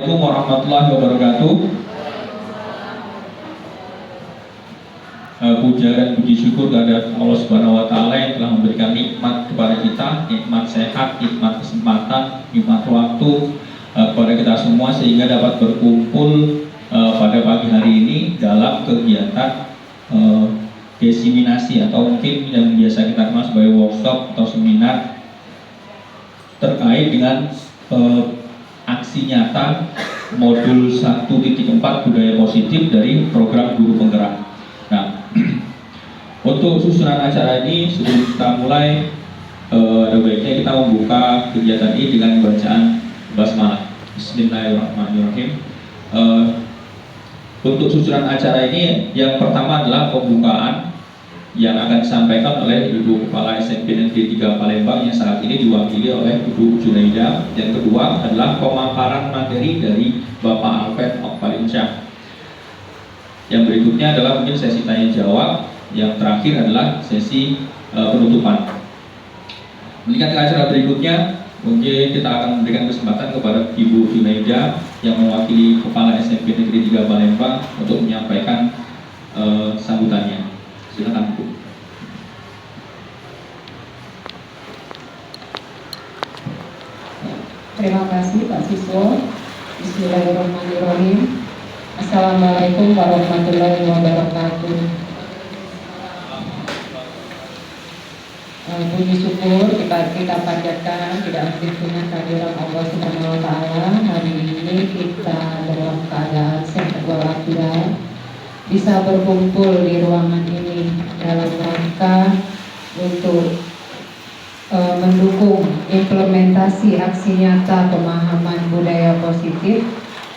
Assalamualaikum warahmatullahi wabarakatuh. Puja dan puji syukur kehadirat Allah Subhanahu wa taala yang telah memberikan nikmat kepada kita, nikmat sehat, nikmat kesempatan, nikmat waktu kepada kita semua sehingga dapat berkumpul pada pagi hari ini dalam kegiatan diseminasi atau mungkin yang biasa kita kenal sebagai workshop atau seminar terkait dengan aksi nyata modul 1.4 budaya positif dari program guru penggerak. Nah, untuk susunan acara ini sebelum kita mulai ada baiknya kita membuka kegiatan ini dengan bacaan basmalah. Bismillahirrahmanirrahim. Untuk susunan acara ini yang pertama adalah pembukaan yang akan disampaikan oleh Ibu Kepala SMP Negeri 3 Palembang yang saat ini diwakili oleh Ibu Junaida. Yang kedua adalah pemaparan materi dari Bapak Alfred Okbalinsyah. Yang berikutnya adalah mungkin sesi tanya jawab. Yang terakhir adalah sesi penutupan. Meningkat ke acara berikutnya, mungkin kita akan memberikan kesempatan kepada Ibu Junaida yang mewakili Kepala SMP Negeri 3 Palembang untuk menyampaikan sambutannya. Silakan Bu. Terima kasih Pak Siswo. Bismillahirrahmanirrahim. Assalamualaikum warahmatullahi wabarakatuh. Puji syukur kita panjatkan tidak henti-hentinya kehadiran Allah Subhanahu wa taala. Hari ini kita dalam keadaan sehat walafiat bisa berkumpul di ruangan ini dalam rangka untuk mendukung implementasi aksi nyata pemahaman budaya positif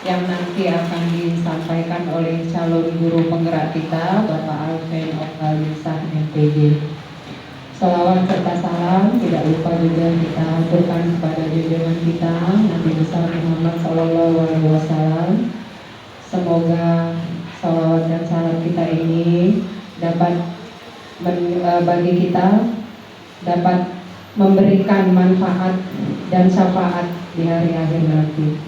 yang nanti akan disampaikan oleh calon guru penggerak kita, Bapak Alfred Okbalinsyah MPD. Salawat serta salam tidak lupa juga kita aturkan kepada junjungan kita Nabi besar Muhammad SAW. Semoga salawat dan salam kita ini dapat bagi kita dapat memberikan manfaat dan syafaat di hari akhir nanti.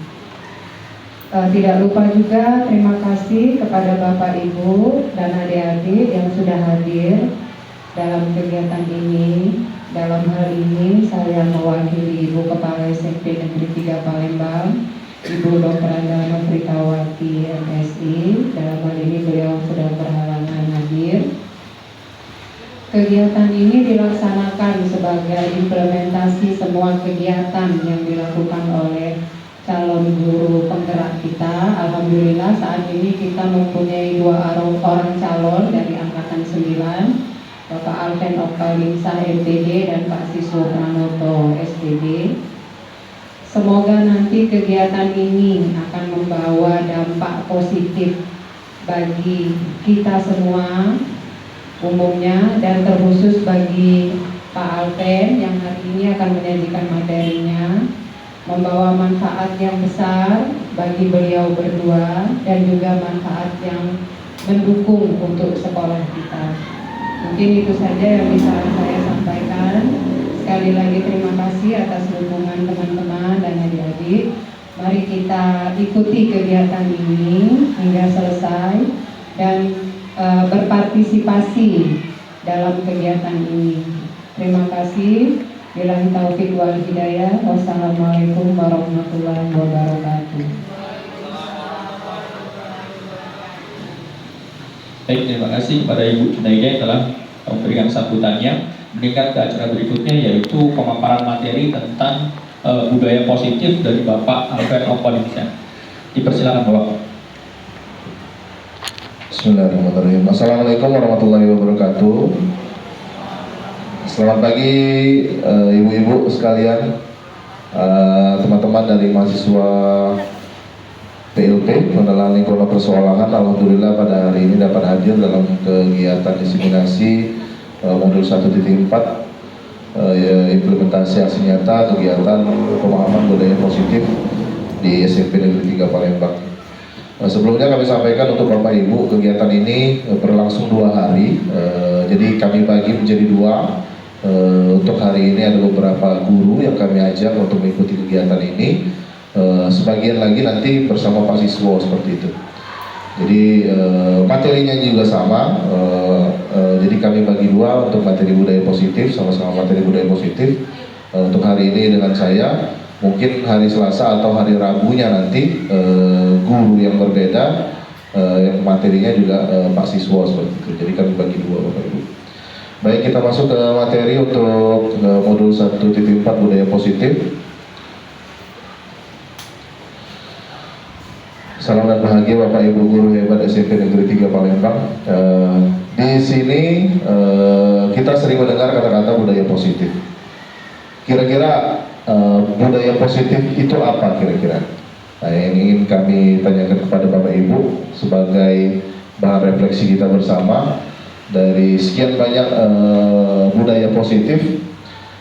Tidak lupa juga terima kasih kepada Bapak Ibu dan adik-adik yang sudah hadir dalam kegiatan ini. Dalam hal ini saya mewakili Ibu Kepala SMP Negeri 3 Palembang, Ibu Dr. Anda Nofritawati MSI. Dalam hal ini beliau sudah berhalangan hadir. Kegiatan ini dilaksanakan sebagai implementasi semua kegiatan yang dilakukan oleh calon guru penggerak kita. Alhamdulillah saat ini kita mempunyai 2 orang calon dari angkatan 9, Bapak Alfred Okbalinsyah MPD dan Pak Siswo Pranoto SPD. Semoga nanti kegiatan ini akan membawa dampak positif bagi kita semua umumnya dan terkhusus bagi Pak Alfred yang hari ini akan menyajikan materinya, membawa manfaat yang besar bagi beliau berdua dan juga manfaat yang mendukung untuk sekolah kita. Mungkin itu saja yang bisa saya sampaikan. Sekali lagi terima kasih atas dukungan teman-teman dan adik-adik. Mari kita ikuti kegiatan ini hingga selesai dan berpartisipasi dalam kegiatan ini. Terima kasih. Billahi taufik wal hidayah. Wassalamualaikum warahmatullahi wabarakatuh. Baik, terima kasih kepada Ibu Junaida yang telah memberikan sambutannya. Meningkat ke acara berikutnya yaitu pemaparan materi tentang budaya positif dari Bapak Alfred Okbalinsyah. Dipersilakan Bapak. Bismillahirrahmanirrahim. Assalamualaikum warahmatullahi wabarakatuh. Selamat pagi ibu-ibu sekalian, teman-teman dari mahasiswa PLP Pengenalan Lingkungan Persekolahan. Alhamdulillah pada hari ini dapat hadir dalam kegiatan diseminasi modul 1.4 implementasi aksi nyata kegiatan pemahaman budaya positif di SMP Negeri 3 Palembang. Sebelumnya kami sampaikan untuk Bapak Ibu, kegiatan ini berlangsung 2 hari, jadi kami bagi menjadi 2. Untuk hari ini ada beberapa guru yang kami ajak untuk mengikuti kegiatan ini. sebagian lagi nanti bersama Pak Siswo seperti itu. Jadi materinya juga sama, jadi kami bagi dua untuk materi budaya positif, sama-sama materi budaya positif. Untuk hari ini dengan saya, mungkin hari Selasa atau hari Rabunya nanti guru yang berbeda, yang materinya juga Pak Siswo seperti itu. Jadi kami bagi dua Bapak Ibu. Baik, kita masuk ke materi untuk modul 1.4 budaya positif. Salam dan bahagia Bapak Ibu guru hebat SMP Negeri 3 Palembang. Di sini kita sering mendengar kata-kata budaya positif. Kira-kira budaya positif itu apa kira-kira? Nah, yang ingin kami tanyakan kepada Bapak Ibu sebagai bahan refleksi kita bersama dari sekian banyak budaya positif.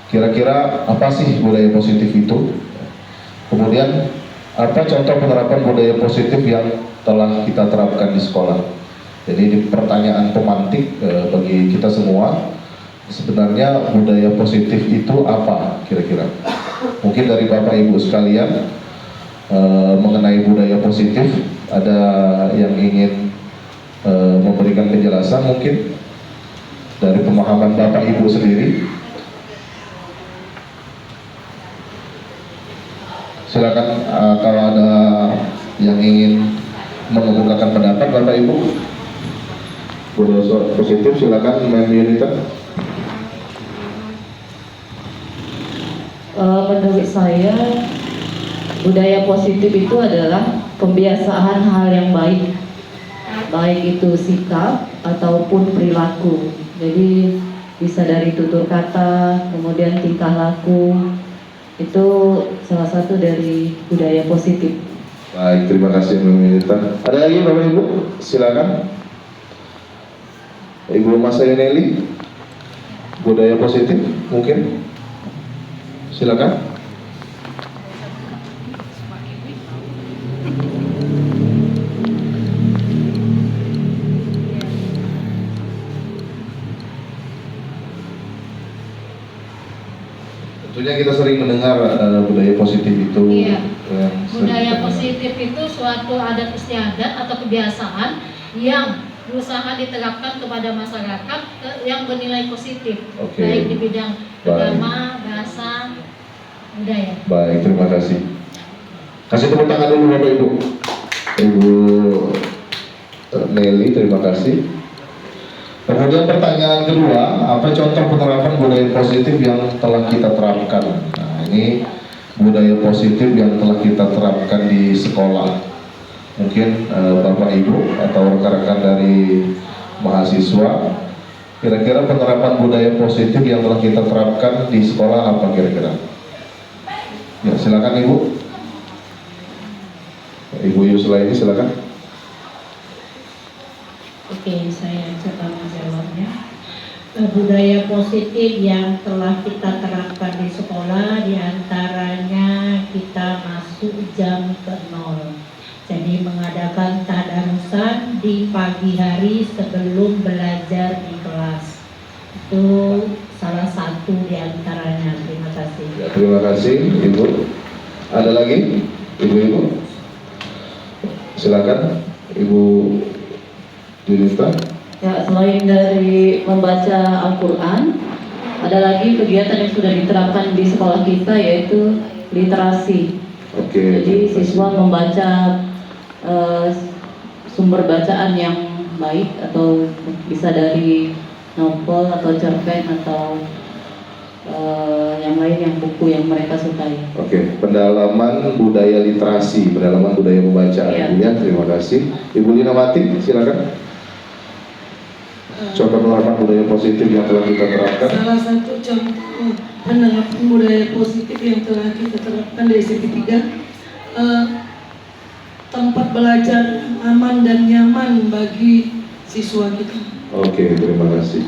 Kira-kira apa sih budaya positif itu? Kemudian apa contoh penerapan budaya positif yang telah kita terapkan di sekolah? Jadi ini pertanyaan pemantik bagi kita semua. Sebenarnya budaya positif itu apa kira-kira? Mungkin dari Bapak Ibu sekalian mengenai budaya positif ada yang ingin memberikan penjelasan mungkin dari pemahaman Bapak Ibu sendiri. Silakan kalau ada yang ingin mengemukakan pendapat Bapak Ibu budaya positif, silakan Mbak Yunita. Menurut saya budaya positif itu adalah pembiasaan hal yang baik, baik itu sikap ataupun perilaku. Jadi bisa dari tutur kata, kemudian tingkah laku. Itu salah satu dari budaya positif. Baik, terima kasih Mbak Yunita. Ada lagi Bapak Ibu? Silakan. Ibu Mas Nelly, budaya positif mungkin? Silakan. Tentunya kita sering mendengar budaya positif itu. Iya. kita Budaya dengar. positif itu suatu adat istiadat atau kebiasaan yang berusaha diterapkan kepada masyarakat yang bernilai positif, Oke. baik di bidang Baik. agama, bahasa, budaya. Baik, terima kasih. Kasih tepuk tangan dulu Bapak Ibu. Ibu Nelly, terima kasih. Kemudian pertanyaan kedua, apa contoh penerapan budaya positif yang telah kita terapkan? Nah, ini budaya positif yang telah kita terapkan di sekolah. Mungkin Bapak Ibu atau rekan-rekan dari mahasiswa, kira-kira penerapan budaya positif yang telah kita terapkan di sekolah apa kira-kira? Ya, silakan Ibu. Ibu Yusla ini silakan. Oke, saya coba menjawabnya. Budaya positif yang telah kita terapkan di sekolah, diantaranya kita masuk jam ke 0. Jadi mengadakan tadarusan di pagi hari sebelum belajar di kelas. Itu salah satu diantaranya. Terima kasih. Ya, terima kasih Ibu. Ada lagi Ibu-ibu? Silakan Ibu Yunita. Ya, selain dari membaca Al-Quran, ada lagi kegiatan yang sudah diterapkan di sekolah kita yaitu literasi. Oke. Jadi siswa membaca sumber bacaan yang baik atau bisa dari novel atau cerpen atau yang lain, yang buku yang mereka sukai. Oke, pendalaman budaya literasi, pendalaman budaya pembacaan. Iya. Ya, terima kasih. Ibu Lina Mati, silakan. Contoh penerapan budaya positif yang telah kita terapkan. Salah satu contoh penerapan budaya positif yang telah kita terapkan di SMP 3, tempat belajar aman dan nyaman bagi siswa kita. Oke, terima kasih.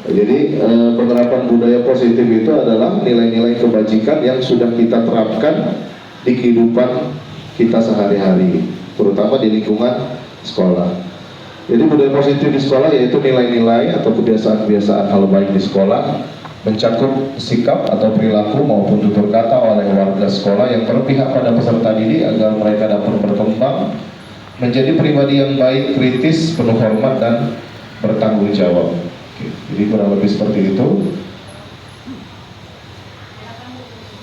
Jadi penerapan budaya positif itu adalah nilai-nilai kebajikan yang sudah kita terapkan di kehidupan kita sehari-hari, terutama di lingkungan sekolah. Jadi budaya positif di sekolah yaitu nilai-nilai atau kebiasaan-kebiasaan hal baik di sekolah mencakup sikap atau perilaku maupun tutur kata oleh warga sekolah yang berpihak pada peserta didik agar mereka dapat berkembang menjadi pribadi yang baik, kritis, penuh hormat dan bertanggung jawab. Oke, jadi kurang lebih seperti itu.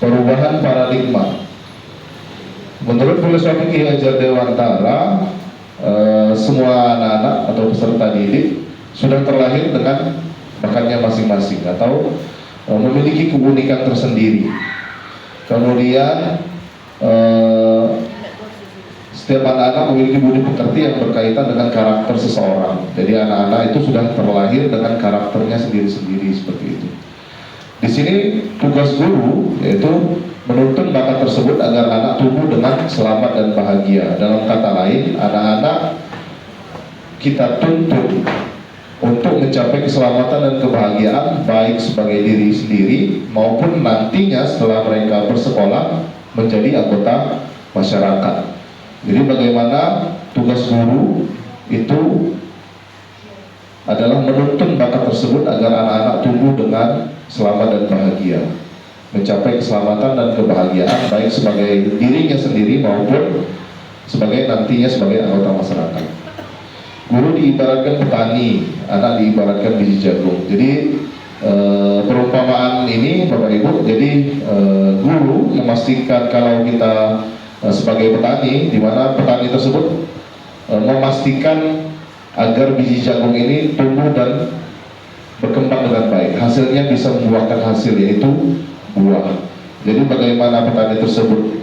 Perubahan paradigma. Menurut filosofi Ki Hajar Dewantara, semua anak-anak atau peserta didik sudah terlahir dengan bakatnya masing-masing atau memiliki keunikan tersendiri. Kemudian setiap anak-anak memiliki budi pekerti yang berkaitan dengan karakter seseorang. Jadi anak-anak itu sudah terlahir dengan karakternya sendiri-sendiri seperti itu. Di sini tugas guru yaitu menuntun bakat tersebut agar anak tumbuh dengan selamat dan bahagia. Dalam kata lain, anak-anak kita tuntut untuk mencapai keselamatan dan kebahagiaan baik sebagai diri sendiri maupun nantinya setelah mereka bersekolah menjadi anggota masyarakat. Jadi bagaimana tugas guru itu adalah menuntun bakat tersebut agar anak-anak tumbuh dengan selamat dan bahagia, mencapai keselamatan dan kebahagiaan baik sebagai dirinya sendiri maupun sebagai nantinya sebagai anggota masyarakat. Guru diibaratkan petani, anak diibaratkan biji jagung. Jadi perumpamaan ini Bapak Ibu, jadi guru memastikan kalau kita sebagai petani, di mana petani tersebut memastikan agar biji jagung ini tumbuh dan berkembang dengan baik. Hasilnya bisa membuahkan hasil, yaitu buah. Jadi bagaimana petani tersebut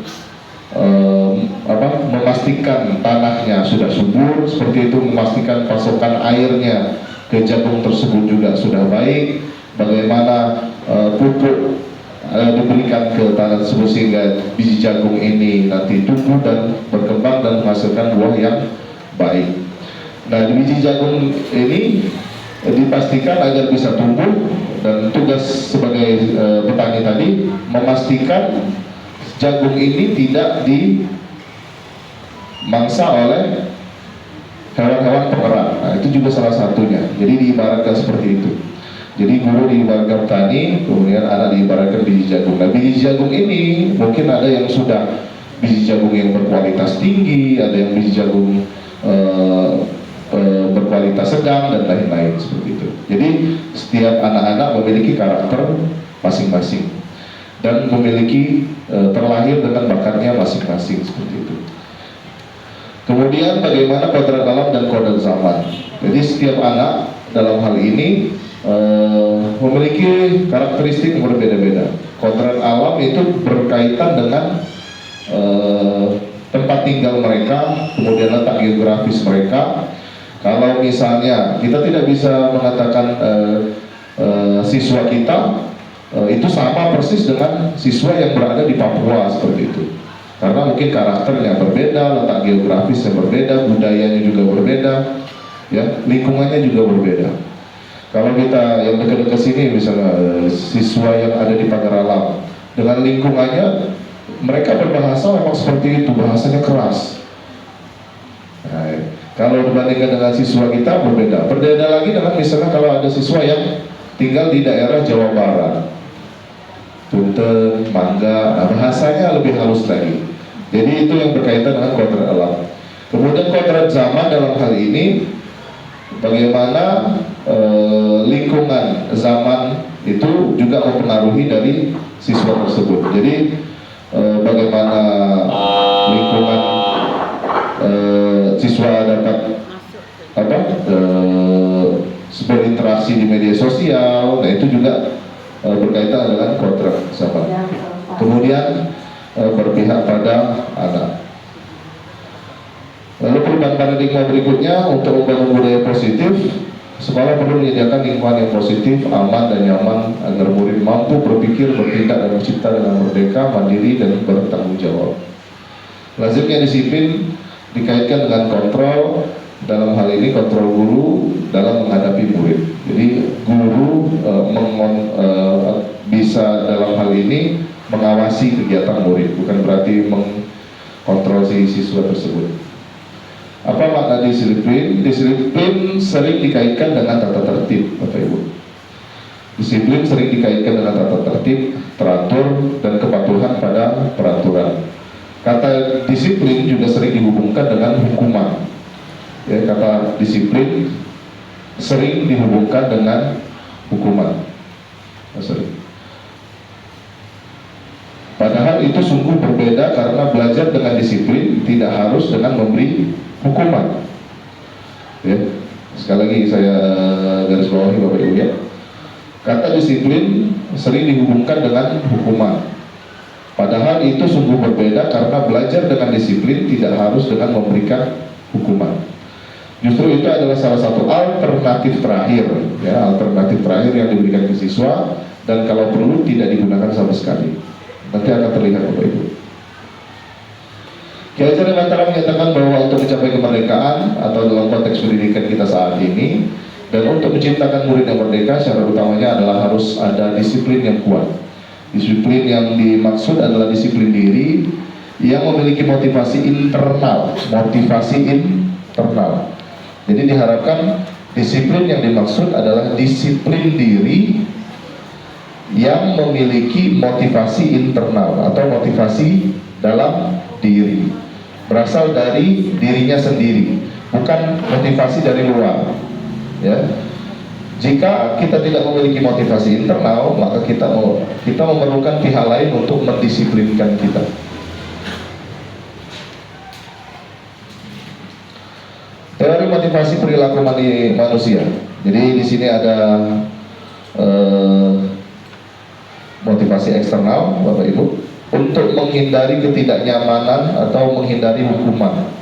memastikan tanahnya sudah subur, seperti itu, memastikan pasokan airnya ke jagung tersebut juga sudah baik, bagaimana pupuk diberikan ke tanah tersebut sehingga biji jagung ini nanti tumbuh dan berkembang dan menghasilkan buah yang baik. Nah, di biji jagung ini dipastikan agar bisa tumbuh, dan tugas sebagai petani tadi memastikan jagung ini tidak dimangsa oleh hewan-hewan pengerat. Nah, itu juga salah satunya. Jadi diibaratkan seperti itu. Jadi guru diibaratkan petani, kemudian anak diibaratkan biji jagung. Nah, biji jagung ini mungkin ada yang sudah biji jagung yang berkualitas tinggi, ada yang biji jagung berkualitas sedang dan lain-lain seperti itu. Jadi setiap anak-anak memiliki karakter masing-masing dan memiliki terlahir dengan bakatnya masing-masing seperti itu. Kemudian bagaimana kodrat alam dan kodrat zaman. Jadi setiap anak dalam hal ini memiliki karakteristik yang berbeda-beda. Kodrat alam itu berkaitan dengan tempat tinggal mereka, kemudian letak geografis mereka. Kalau misalnya kita tidak bisa mengatakan siswa kita itu sama persis dengan siswa yang berada di Papua seperti itu, karena mungkin karakternya berbeda, letak geografisnya berbeda, budayanya juga berbeda, ya, lingkungannya juga berbeda. Kalau kita yang dekat-dekat sini, misalnya siswa yang ada di Pagar Alam, dengan lingkungannya mereka berbahasa memang seperti itu, bahasanya keras. Nah, kalau dibandingkan dengan siswa kita berbeda. Berbeda lagi dengan misalnya kalau ada siswa yang tinggal di daerah Jawa Barat, Punten, Mangga, nah bahasanya lebih halus lagi. Jadi itu yang berkaitan dengan kodrat alam. Kemudian kodrat zaman dalam hal ini, bagaimana lingkungan zaman itu juga mempengaruhi dari siswa tersebut. Jadi bagaimana lingkungan siswa dapat berinteraksi di media sosial, nah itu juga berkaitan dengan kodrat zaman. Kemudian berpihak pada anak. Lalu perubahan paradigma berikutnya, untuk membangun budaya positif, sekolah perlu menyediakan lingkungan yang positif, aman dan nyaman agar murid mampu berpikir, bertindak dan mencipta dengan merdeka, mandiri dan bertanggung jawab. Lazimnya disiplin dikaitkan dengan kontrol, dalam hal ini kontrol guru dalam menghadapi murid. Jadi guru bisa dalam hal ini mengawasi kegiatan murid, bukan berarti mengkontrol si siswa tersebut. Apa makna disiplin? Disiplin sering dikaitkan dengan tata tertib, Bapak Ibu. Disiplin sering dikaitkan dengan tata tertib, teratur, dan kepatuhan pada peraturan. Kata disiplin juga sering dihubungkan dengan hukuman. Ya, kata disiplin sering dihubungkan dengan hukuman. Sering. Padahal itu sungguh berbeda karena belajar dengan disiplin tidak harus dengan memberi hukuman. Ya, sekali lagi saya garis bawahi Bapak Ibu ya. Kata disiplin sering dihubungkan dengan hukuman. Padahal itu sungguh berbeda karena belajar dengan disiplin tidak harus dengan memberikan hukuman. Justru itu adalah salah satu alternatif terakhir, ya, alternatif terakhir yang diberikan ke siswa, dan kalau perlu tidak digunakan sama sekali. Nanti akan terlihat Bapak Ibu. Ki Hajar Dewantara menyatakan bahwa untuk mencapai kemerdekaan atau dalam konteks pendidikan kita saat ini, dan untuk menciptakan murid yang merdeka, syarat utamanya adalah harus ada disiplin yang kuat. Disiplin yang dimaksud adalah disiplin diri yang memiliki motivasi internal. Jadi diharapkan disiplin yang dimaksud adalah disiplin diri yang memiliki motivasi internal atau motivasi dalam diri, berasal dari dirinya sendiri, bukan motivasi dari luar. Ya, jika kita tidak memiliki motivasi internal, maka kita memerlukan pihak lain untuk mendisiplinkan kita. Teori motivasi perilaku manusia. Jadi di sini ada motivasi eksternal, Bapak Ibu, untuk menghindari ketidaknyamanan atau menghindari hukuman.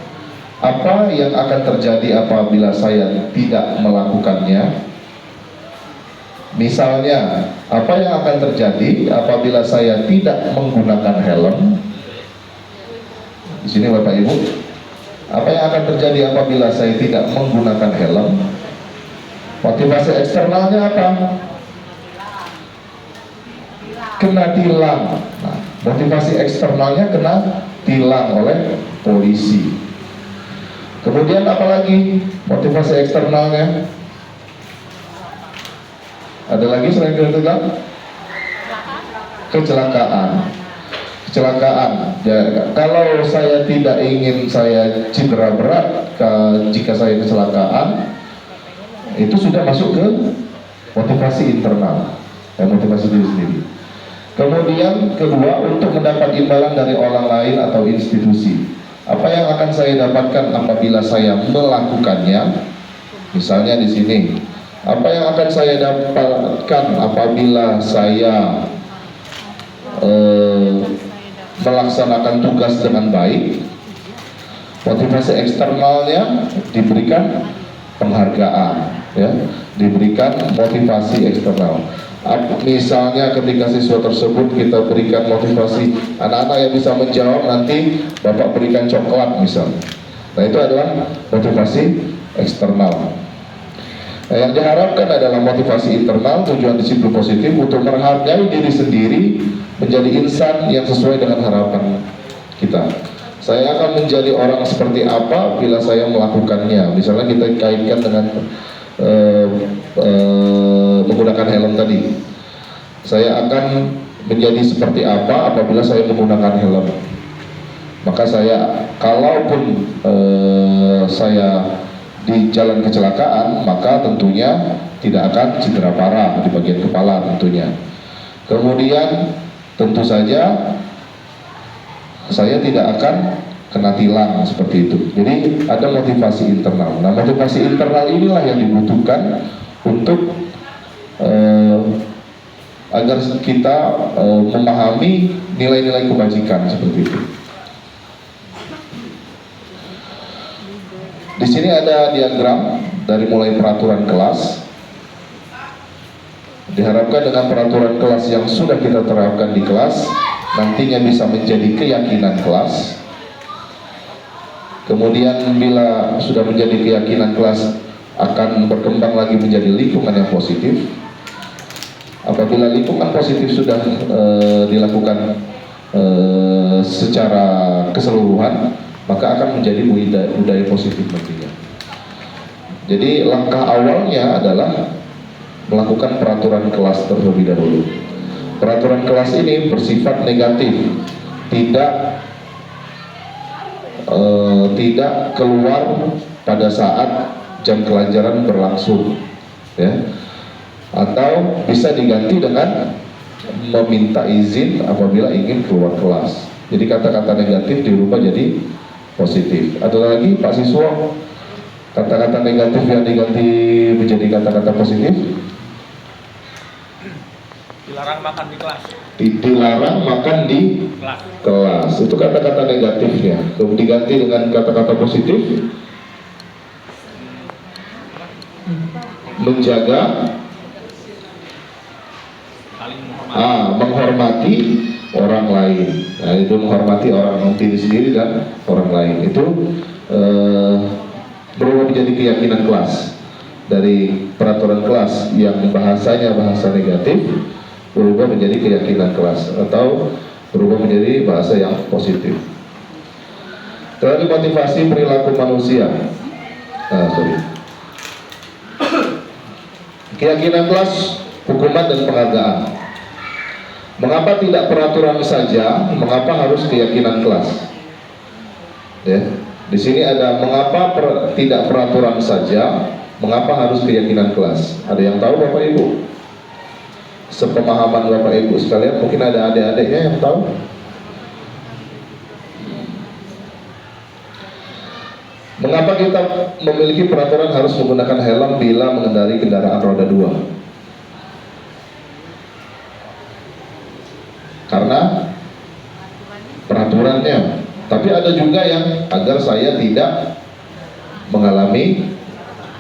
Apa yang akan terjadi apabila saya tidak melakukannya? Misalnya, apa yang akan terjadi apabila saya tidak menggunakan helm? Di sini Bapak Ibu, apa yang akan terjadi apabila saya tidak menggunakan helm? Motivasi eksternalnya apa? Kena tilang. Nah, motivasi eksternalnya kena tilang oleh polisi. Kemudian apalagi motivasi eksternalnya? Ada lagi selain tilang? Kecelakaan. Ya, kalau saya tidak ingin saya cedera berat jika saya kecelakaan, itu sudah masuk ke motivasi internal, ya, motivasi diri sendiri. Kemudian kedua, untuk mendapat imbalan dari orang lain atau institusi. Apa yang akan saya dapatkan apabila saya melakukannya? Misalnya di sini, apa yang akan saya dapatkan apabila saya melaksanakan tugas dengan baik? Motivasi eksternalnya diberikan penghargaan, ya, diberikan motivasi eksternal. Misalnya ketika siswa tersebut kita berikan motivasi, anak-anak yang bisa menjawab nanti Bapak berikan coklat misalnya. Nah, itu adalah motivasi eksternal. Nah, yang diharapkan adalah motivasi internal, tujuan disiplin positif untuk menghargai diri sendiri, menjadi insan yang sesuai dengan harapan kita. Saya akan menjadi orang seperti apa bila saya melakukannya. Misalnya kita kaitkan dengan menggunakan helm tadi. Saya akan menjadi seperti apa apabila saya menggunakan helm. Maka saya, kalaupun saya di jalan kecelakaan, maka tentunya tidak akan cedera parah di bagian kepala tentunya. Kemudian tentu saja saya tidak akan kena tilang seperti itu. Jadi ada motivasi internal. Nah, motivasi internal inilah yang dibutuhkan untuk agar kita memahami nilai-nilai kebajikan seperti itu. Di sini ada diagram dari mulai peraturan kelas. Diharapkan dengan peraturan kelas yang sudah kita terapkan di kelas, nantinya bisa menjadi keyakinan kelas. Kemudian bila sudah menjadi keyakinan kelas, akan berkembang lagi menjadi lingkungan yang positif. Apabila lingkungan positif sudah dilakukan secara keseluruhan, maka akan menjadi budaya positif nantinya. Jadi langkah awalnya adalah melakukan peraturan kelas terlebih dahulu. Peraturan kelas ini bersifat negatif, tidak keluar pada saat jam pelajaran berlangsung, ya, atau bisa diganti dengan meminta izin apabila ingin keluar kelas. Jadi kata-kata negatif dirubah jadi positif. Ada lagi Pak Siswa, kata-kata negatif yang diganti menjadi kata-kata positif? Dilarang makan di kelas. Dilarang makan di kelas. Itu kata-kata negatifnya. Kemudian diganti dengan kata-kata positif. Menjaga, menghormati orang lain. Nah, itu menghormati orang diri sendiri dan orang lain. Itu berubah menjadi keyakinan kelas. Dari peraturan kelas yang bahasanya bahasa negatif berubah menjadi keyakinan kelas, atau berubah menjadi bahasa yang positif. Terakhir, motivasi perilaku manusia. Keyakinan kelas, hukuman dan penghargaan. Mengapa tidak peraturan saja? Mengapa harus keyakinan kelas? Ya, di sini ada mengapa tidak peraturan saja? Mengapa harus keyakinan kelas? Ada yang tahu Bapak Ibu? Sepemahaman Bapak Ibu sekalian, mungkin ada adik-adiknya yang tahu. Mengapa kita memiliki peraturan harus menggunakan helm bila mengendarai kendaraan roda 2? Karena peraturannya. Tapi ada juga yang agar saya tidak mengalami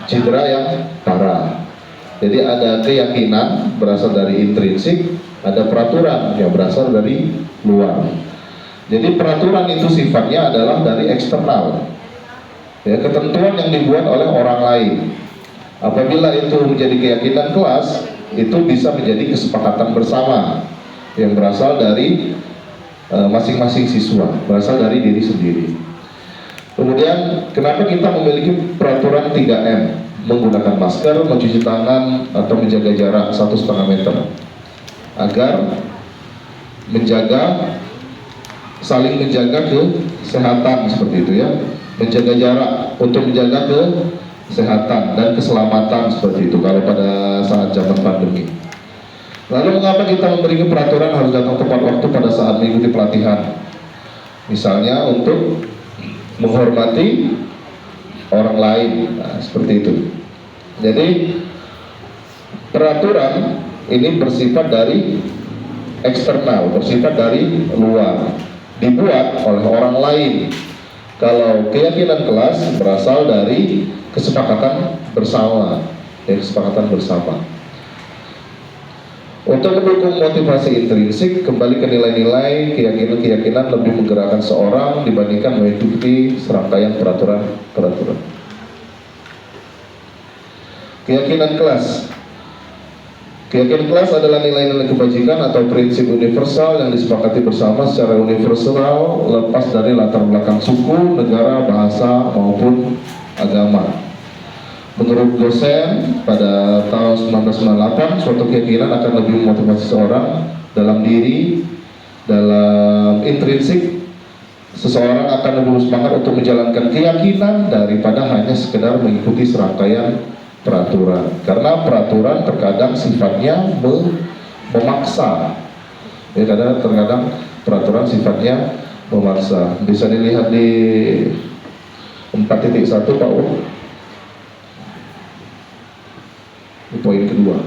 cedera yang parah. Jadi ada keyakinan berasal dari intrinsik, ada peraturan yang berasal dari luar. Jadi peraturan itu sifatnya adalah dari eksternal, ya, ketentuan yang dibuat oleh orang lain. Apabila itu menjadi keyakinan kelas, itu bisa menjadi kesepakatan bersama yang berasal dari masing-masing siswa, berasal dari diri sendiri. Kemudian kenapa kita memiliki peraturan 3M? Menggunakan masker, mencuci tangan, atau menjaga jarak 1,5 meter, agar saling menjaga kesehatan, seperti itu ya. Menjaga jarak untuk menjaga kesehatan dan keselamatan, seperti itu kalau pada saat zaman pandemi. Lalu mengapa kita memiliki peraturan harus datang tepat waktu pada saat mengikuti pelatihan? Misalnya untuk menghormati orang lain, nah, seperti itu. Jadi peraturan ini bersifat dari eksternal, bersifat dari luar, dibuat oleh orang lain. Kalau keyakinan kelas berasal dari kesepakatan bersama, kesepakatan bersama. Untuk mendukung motivasi intrinsik, kembali ke nilai-nilai, keyakinan lebih menggerakkan seorang dibandingkan mengikuti serangkaian peraturan. Keyakinan kelas. Keyakinan kelas adalah nilai-nilai kebajikan atau prinsip universal yang disepakati bersama secara universal, lepas dari latar belakang suku, negara, bahasa, maupun agama. Menurut dosen pada tahun 1998, suatu keyakinan akan lebih memotivasi seorang dalam intrinsik. Seseorang akan lebih semangat untuk menjalankan keyakinan daripada hanya sekedar mengikuti serangkaian peraturan. Karena peraturan terkadang sifatnya memaksa. Ya, terkadang peraturan sifatnya memaksa. Bisa dilihat di 4.1 Pak U. Di poin kedua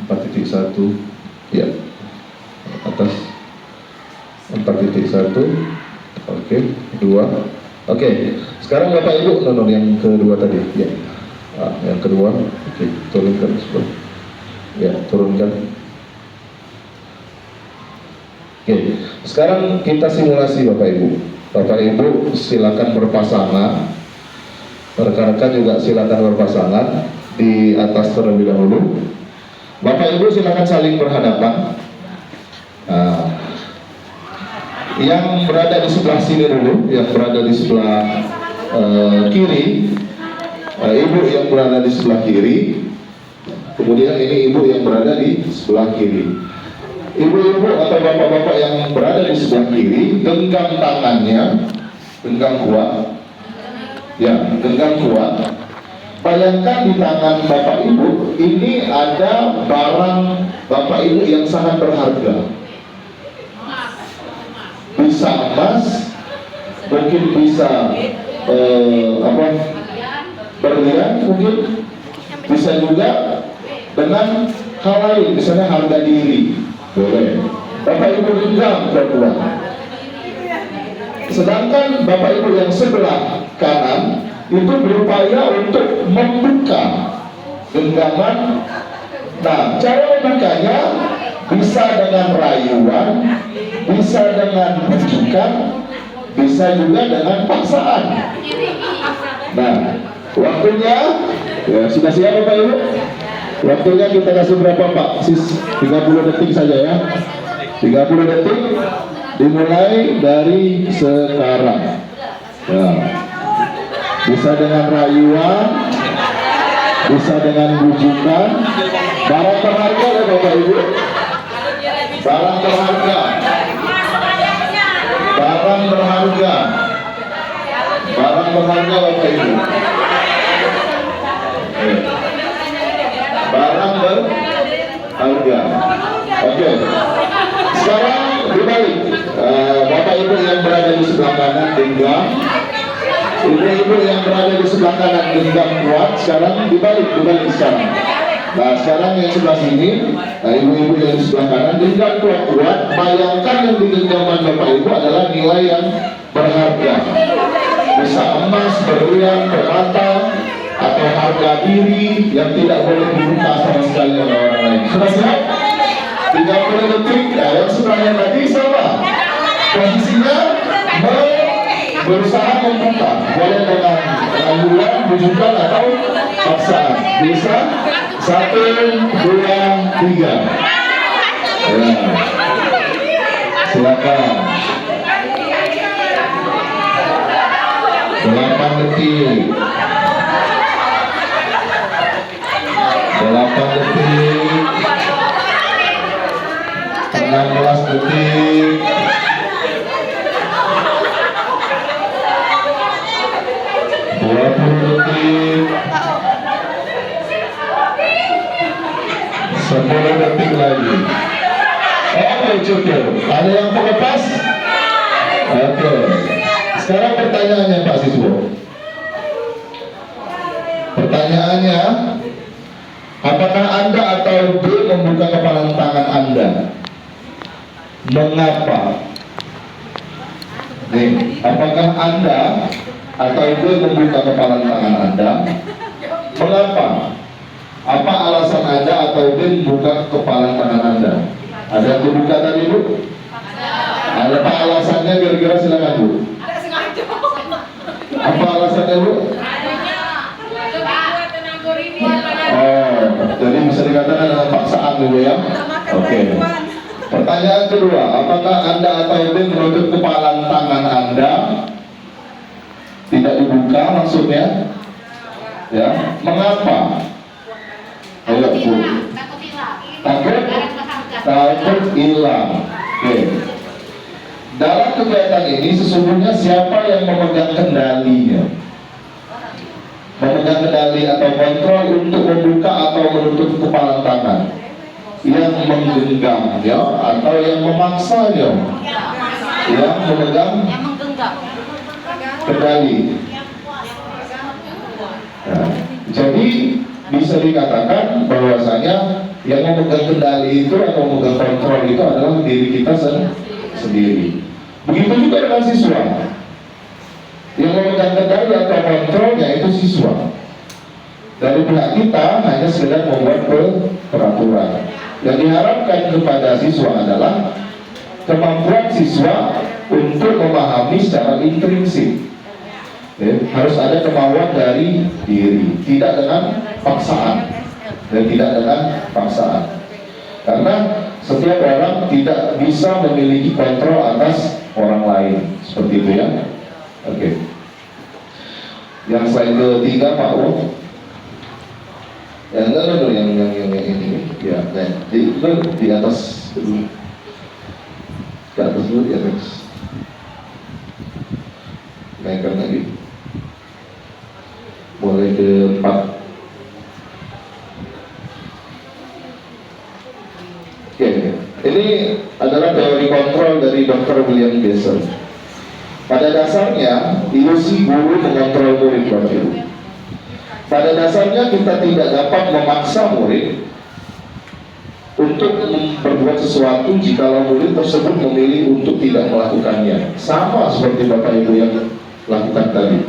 4.1, ya, atas 4.1. Oke, kedua. Oke, sekarang Bapak Ibu nonton yang kedua tadi, ya. Yang kedua, oke, turunkan sebelah. Ya, turunkan. Oke, sekarang kita simulasi Bapak Ibu. Bapak Ibu silakan berpasangan. Rekan-rekan juga silakan berpasangan di atas terlebih dahulu. Bapak Ibu silakan saling berhadapan. Nah, yang berada di sebelah sini dulu, yang berada di sebelah kiri, ibu yang berada di sebelah kiri, Kemudian ini ibu yang berada di sebelah kiri. Ibu-ibu atau bapak-bapak yang berada di sebelah kiri, genggam tangannya, genggam kuat. Ya, genggam kuat. Bayangkan di tangan bapak ibu ini ada barang bapak ibu yang sangat berharga. Bisa emas, mungkin bisa berlian, mungkin bisa juga dengan hal lain, misalnya harga diri, boleh. Bapak ibu genggam kuat. Sedangkan bapak ibu yang sebelah kanan itu berupaya untuk membuka genggaman. Nah, cara membukanya bisa dengan rayuan, bisa dengan bujukan, bisa juga dengan paksaan. Nah, waktunya ya, sudah siap Bapak Ibu? Waktunya kita kasih berapa Pak? 30 detik saja ya. 30 detik dimulai dari sekarang. Ya. Bisa dengan rayuan, bisa dengan bujukan. Barang berharga ya Bapak Ibu. Barang berharga. Barang berharga. Barang berharga Bapak Ibu. Barang berharga. Oke. Sekarang dibalik. Bapak Ibu yang berada di sebelah kanan genggam. Ibu-ibu yang berada di sebelah kanan genggam kuat. Sekarang dibalik sekarang. Nah sekarang yang sebelah sini, nah ibu-ibu yang di sebelah kanan genggam kuat. Bayangkan yang di genggaman Bapak Ibu adalah nilai yang berharga. Bisa emas, berlian, permata, atau harga diri yang tidak boleh dibuka sama sekali oleh orang lain. Sudah siap? 30 detik. Nah, yang sebelahnya tadi sama. Posisinya berusaha membuka, boleh dengan rayuan, bujukan atau paksaan. Bisa 1, 2, 3. Ya. Silakan. 8 detik. 8 detik. 16 detik. 20 detik. 10 detik lagi. Oke, cukup. Ada yang terlepas? Oke. Sekarang pertanyaannya Pak Siswo. Pertanyaannya, apakah Anda atau B membuka kepalan tangan Anda? Mengapa? Nih, apakah Anda atau B membuka kepalan tangan Anda? Mengapa? Apa alasan Anda atau B membuka kepalan tangan Anda? Ada yang dibuka tadi Bu? Ada apa alasannya kira-kira, silakan Bu. Apa alasannya Bu? Oh, jadi bisa dikatakan dengan paksaan dulu ya. Oke. Pertanyaan kedua, apakah Anda atau B menutup kepalan tangan Anda? Tidak dibuka maksudnya? Ya, mengapa? Ayo Bu. Takut hilang. Oke. Dalam kegiatan ini sesungguhnya siapa yang memegang kendalinya? Memegang kendali atau kontrol untuk membuka atau menutup kepalan tangan? Yang menggenggam ya, atau yang memaksanya? Yang memegang kendali. Nah, jadi bisa dikatakan bahwasanya yang memegang kendali itu atau memegang kontrol itu adalah diri kita sendiri. Begitu juga dengan siswa. Yang memegang kendali atau kontrolnya itu siswa. Dari pihak kita hanya sekedar membuat peraturan. Yang diharapkan kepada siswa adalah kemampuan siswa untuk memahami secara intrinsik. Harus ada kemauan dari diri, tidak dengan paksaan. Dan tidak dengan paksaan. Karena setiap orang tidak bisa memiliki kontrol atas orang lain. Seperti itu ya. Oke. Yang slide ketiga Pak Wo. Yang enggak dulu ya. yang ini ya, di atas dulu, ke atas dulu, di atas, naikkan lagi, boleh ke 4. Oke, ini adalah teori kontrol dari Dr. William Besser. Pada dasarnya, ilusi guru mengontrol murid Bapak Ibu. Pada dasarnya kita tidak dapat memaksa murid untuk berbuat sesuatu jikalau murid tersebut memilih untuk tidak melakukannya. Sama seperti Bapak Ibu yang lakukan tadi.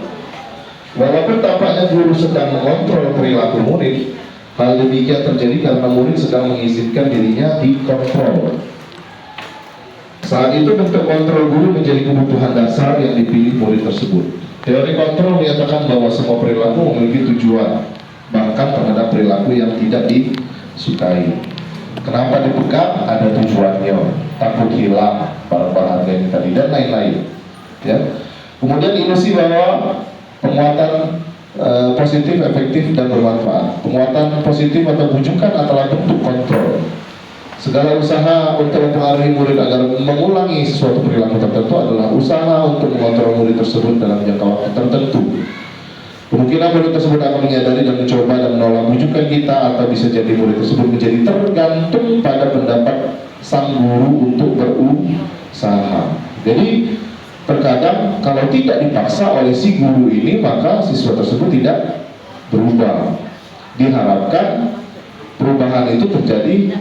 Walaupun tampaknya guru sedang mengontrol perilaku murid, hal demikian terjadi karena murid sedang mengizinkan dirinya dikontrol. Saat itu bentuk kontrol guru menjadi kebutuhan dasar yang dipilih murid tersebut. Teori kontrol menyatakan bahwa semua perilaku memiliki tujuan, bahkan terhadap perilaku yang tidak disukai. Kenapa dipegang? Ada tujuannya, takut hilang barang-barang harga ini tadi, dan lain-lain. Ya. Kemudian ilusi bahwa penguatan positif, efektif, dan bermanfaat. Penguatan positif atau bujukan adalah bentuk kontrol. Segala usaha untuk mempengaruhi murid agar mengulangi sesuatu perilaku tertentu adalah usaha untuk mengontrol murid tersebut dalam jangka waktu tertentu. Kemungkinan murid tersebut akan menyadari dan mencoba dan menolak bujukan kita, atau bisa jadi murid tersebut menjadi tergantung pada pendapat sang guru untuk berusaha. Jadi terkadang kalau tidak dipaksa oleh si guru ini, maka siswa tersebut tidak berubah. Diharapkan perubahan itu terjadi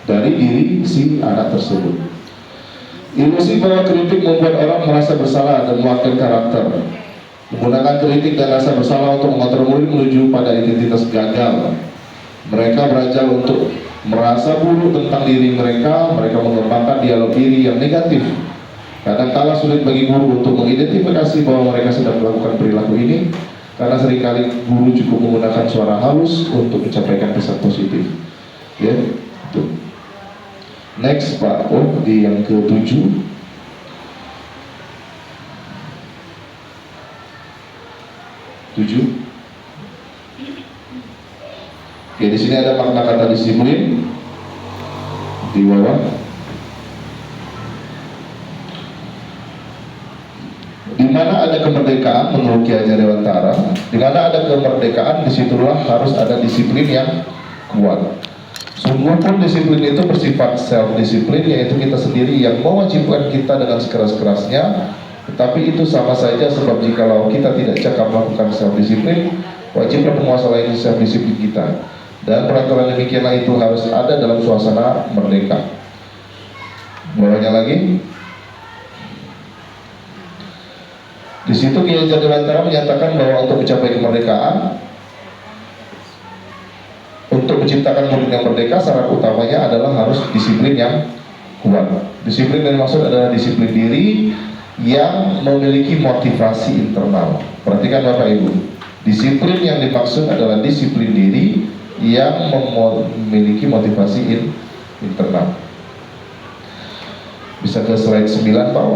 dari diri si anak tersebut. Ilusi bahwa kritik membuat orang merasa bersalah dan mewakili karakter. Menggunakan kritik dan rasa bersalah untuk mengontrol murid menuju pada identitas gagal. Mereka belajar untuk merasa buruk tentang diri mereka. Mereka mengembangkan dialog diri yang negatif. Kadang-kala sulit bagi guru untuk mengidentifikasi bahwa mereka sedang melakukan perilaku ini, karena seringkali guru cukup menggunakan suara halus untuk menyampaikan pesan positif. Ya, itu. Next Pak, di yang ke-7. Oke, di sini ada makna kata disiplin di bawah. Di mana ada kemerdekaan menurut Ki Hajar Dewantara, di mana ada kemerdekaan, disitulah harus ada disiplin yang kuat. Sungguh pun disiplin itu bersifat self-disiplin, yaitu kita sendiri yang mewajibkan kita dengan sekeras-kerasnya. Tetapi itu sama saja, sebab jikalau kita tidak cakap melakukan self-disiplin, wajiblah penguasa lain self-disiplin kita. Dan peraturan demikianlah itu harus ada dalam suasana merdeka. Bawahnya lagi. Di situ Ki Hajar Dewantara menyatakan bahwa untuk mencapai kemerdekaan, untuk menciptakan murid yang merdeka, syarat utamanya adalah harus disiplin yang kuat. Disiplin yang dimaksud adalah disiplin diri yang memiliki motivasi internal. Perhatikan Bapak Ibu, disiplin yang dimaksud adalah disiplin diri yang memiliki motivasi internal. Bisa ke slide 9 Pak.